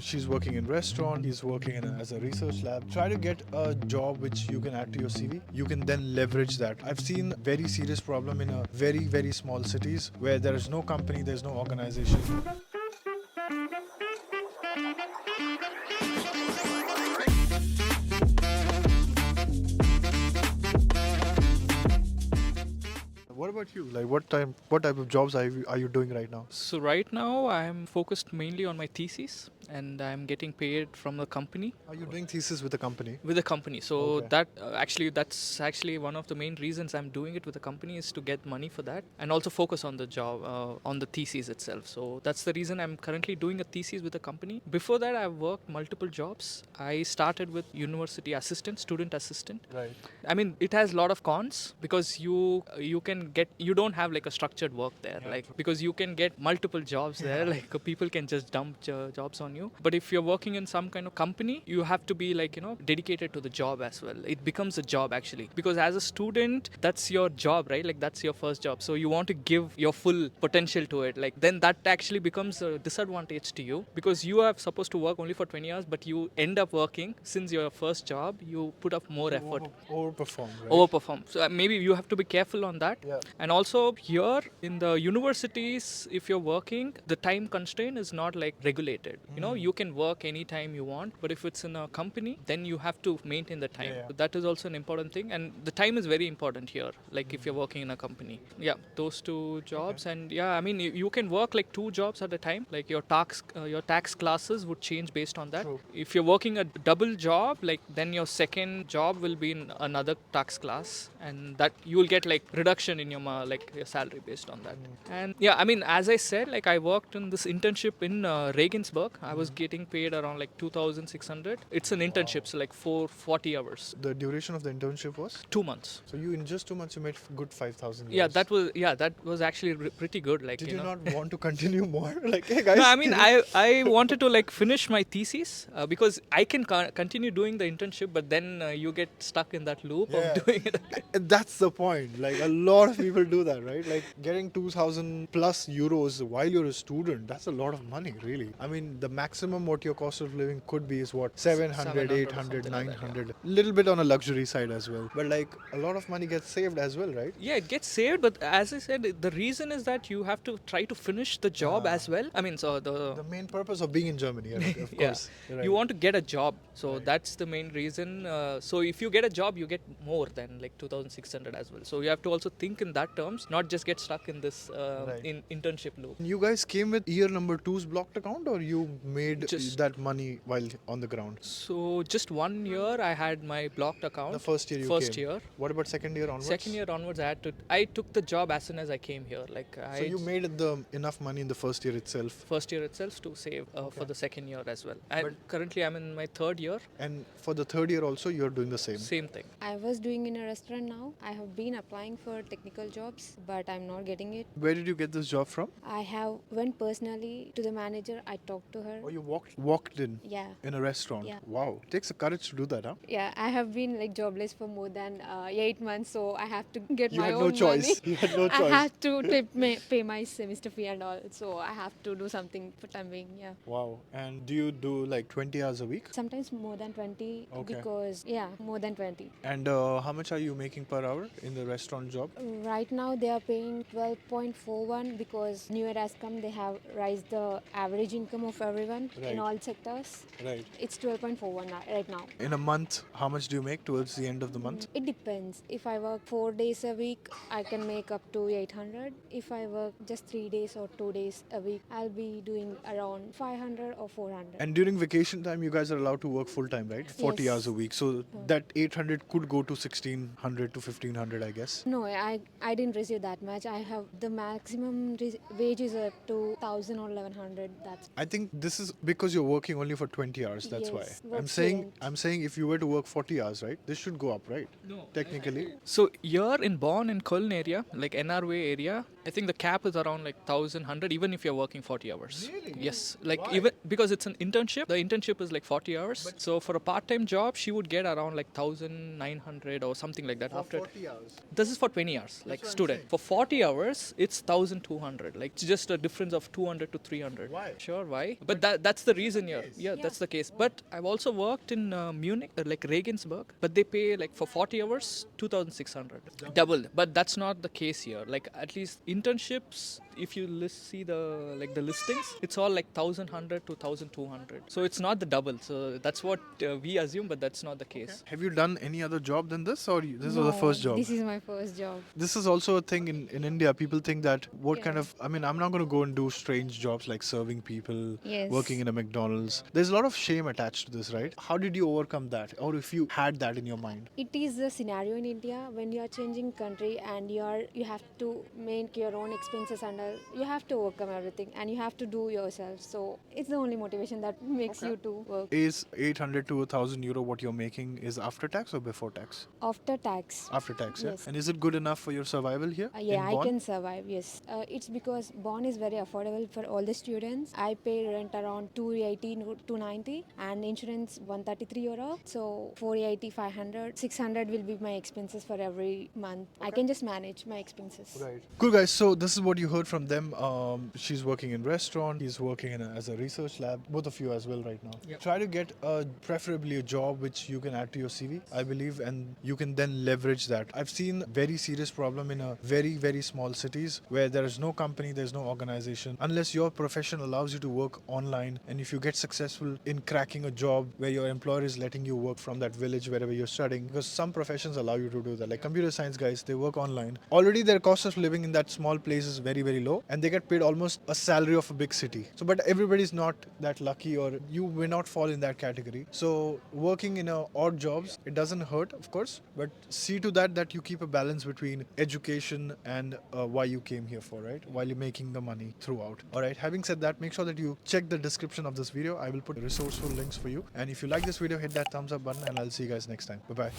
she's working in restaurant, he's working as a research lab. Try to get a job which you can add to your CV. You can then leverage that. I've seen very serious problem in a very small cities where there is no company, there's no organization. What about you? Like what type of jobs are you doing right now? So right now I'm focused mainly on my thesis and I'm getting paid from the company. Are you doing thesis with a company? With the company. So Okay. that's actually one of the main reasons I'm doing it with the company is to get money for that and also focus on the job, on the thesis itself. So that's the reason I'm currently doing a thesis with the company. Before that, I've worked multiple jobs. I started with university assistant, student assistant. Right. I mean, it has a lot of cons because you don't have like a structured work there, Yeah, like true. because you can get multiple jobs there, Yeah. like people can just dump jobs on you. But if you're working in some kind of company, you have to be like dedicated to the job as well. It becomes a job actually because as a student, that's your job, right? Like that's your first job, so you want to give your full potential to it. Like then that actually becomes a disadvantage to you because you are supposed to work only for 20 hours, but you end up working since your first job. You put up more effort, Overperform, right? overperform. So maybe you have to be careful on that. Yeah. And also here in the universities, if you're working, the time constraint is not like regulated. You can work anytime you want, but if it's in a company, then you have to maintain the time. Yeah, yeah. So that is also an important thing, and the time is very important here. Like if you're working in a company, yeah, those two jobs. Okay. And yeah, I mean you can work like two jobs at a time. Like your tax classes would change based on that. True. If you're working a double job, like then your second job will be in another tax class, and that you will get like reduction in your salary based on that. And yeah, I mean, as I said, like I worked in this internship in Regensburg. I was getting paid around like 2,600. It's an internship, so like 40 hours, The duration of the internship was? 2 months. So you in just 2 months you made good 5,000. Yeah, that was actually pretty good. Like Did you not want to continue more? Like, hey guys. No, I mean, I wanted to like finish my thesis because I can continue doing the internship, but then you get stuck in that loop Yeah. of doing it. That's the point. Like a lot of people do that, right? Like getting 2,000 plus euros while you're a student. That's a lot of money, really. I mean, the maximum what your cost of living could be is what 700, 700 or 800, something like that, 900. Little bit on a luxury side as well. But like a lot of money gets saved as well, right? Yeah, it gets saved, but as I said, the reason is that you have to try to finish the job Yeah. as well. I mean, so The main purpose of being in Germany, yeah, of yeah, course. You're right. you want to get a job, so Right. that's the main reason. So if you get a job, you get more than like 2,600 as well. So you have to also think in that terms, not just get stuck in this Right. in internship loop. You guys came with year number two's blocked account, or you made Just- that money while on the ground? So just 1 year I had my blocked account. The first year you First came. year. What about second year onwards? Second year onwards, I took the job as soon as I came here. Like So you made enough money in the first year itself. first year itself to save for Okay. the second year as well. And But- currently I'm in my third year. And for the third year also, you're doing the same. Same thing. I was doing in a restaurant now. I have been applying for technical jobs, but I'm not getting it. Where did you get this job from? I have went personally to the manager. I talked to her. Or you walked in Yeah. in a restaurant? Yeah. Wow. It takes a courage to do that, huh? Yeah, I have been like jobless for more than 8 months, so I have to get You my had own no choice. money. You had no I choice. have to pay my semester fee and all, so I have to do something for time being. Yeah. Wow. And do you do like 20 hours a week? Sometimes more than 20 Okay. because more than 20. And how much are you making per hour in the restaurant job? Right now they are paying 12.41 because New Year has come. They have raised the average income of everyone Right. in all sectors. Right. It's 12.41 right now. In a month, how much do you make towards the end of the month? It depends. If I work 4 days a week, I can make up to 800. If I work just 3 days or 2 days a week, I'll be doing around 500 or 400. And during vacation time, you guys are allowed to work full time, right? 40 Yes. hours a week. So that 800 could go to 1600 to 1500, I guess. No, I didn't receive that much. I have the maximum wage is up to 1000 or 1100. That's I think this is because you're working only for 20 hours. That's why. Yes, work I'm student. saying if you were to work 40 hours, right? This should go up, right? No. Technically. So here in Bonn and Köln area, like NRW area, I think the cap is around like 1,100 even if you're working 40 hours. Really? Yes. Like Why? even because it's an internship, the internship is like 40 hours. So for a part-time job, she would get around like 1,900 or something like that after. 40 hours. This is for 20 hours, like what I'm student. saying. For 40 hours, it's 1,200. Like it's just a difference of 200 to 300. Why? Sure, why? But that's the reason here. Yeah, that's the case. But I've also worked in Munich, like Regensburg, but they pay like for 40 hours 2,600, double. But that's not the case here. Like at least internships, if you see the listings, it's all like 1,100 to 1,200. So it's not the double. So that's what we assume, but that's not the case. Have you done any other job than this, or this No, was the first job? This is my first job. This is also a thing in India. People think that what Yeah. kind of, I mean, I'm not going to go and do strange jobs like serving people, Yes. working in a McDonald's. There's a lot of shame attached to this, right? How did you overcome that? Or if you had that in your mind? It is a scenario in India when you are changing country and you have to make your own expenses and you have to overcome everything and you have to do yourself. So it's the only motivation that makes you to work. Is 800 to 1,000 euro what you're making is after tax or before tax? After tax. After tax, yeah. Yes. And is it good enough for your survival here? Yeah, in I Bonn? can survive. Yes, it's because Bonn is very affordable for all the students. I pay rent around 280 to 90 and insurance 133 euro. So 480, 500, 600 will be my expenses for every month. I can just manage my expenses. Right. Cool, guys. So this is what you heard from them. She's working in restaurant. He's working as a research lab. Both of you as well right now. Yep. Try to get preferably a job which you can add to your CV, I believe, and you can then leverage that. I've seen very serious problem in a very small cities where there is no company, there's no organization. Unless your profession allows you to work online, and if you get successful in cracking a job where your employer is letting you work from that village wherever you're studying, because some professions allow you to do that. Like computer science guys, they work online. Already their cost of living in that small place is very low, and they get paid almost a salary of a big city. So, but everybody's not that lucky, or you may not fall in that category. So, working in odd jobs, it doesn't hurt, of course, but see to that you keep a balance between education and why you came here for, right? While you're making the money throughout. All right. Having said that, make sure that you check the description of this video. I will put resourceful links for you. And if you like this video, hit that thumbs up button, and I'll see you guys next time. Bye bye.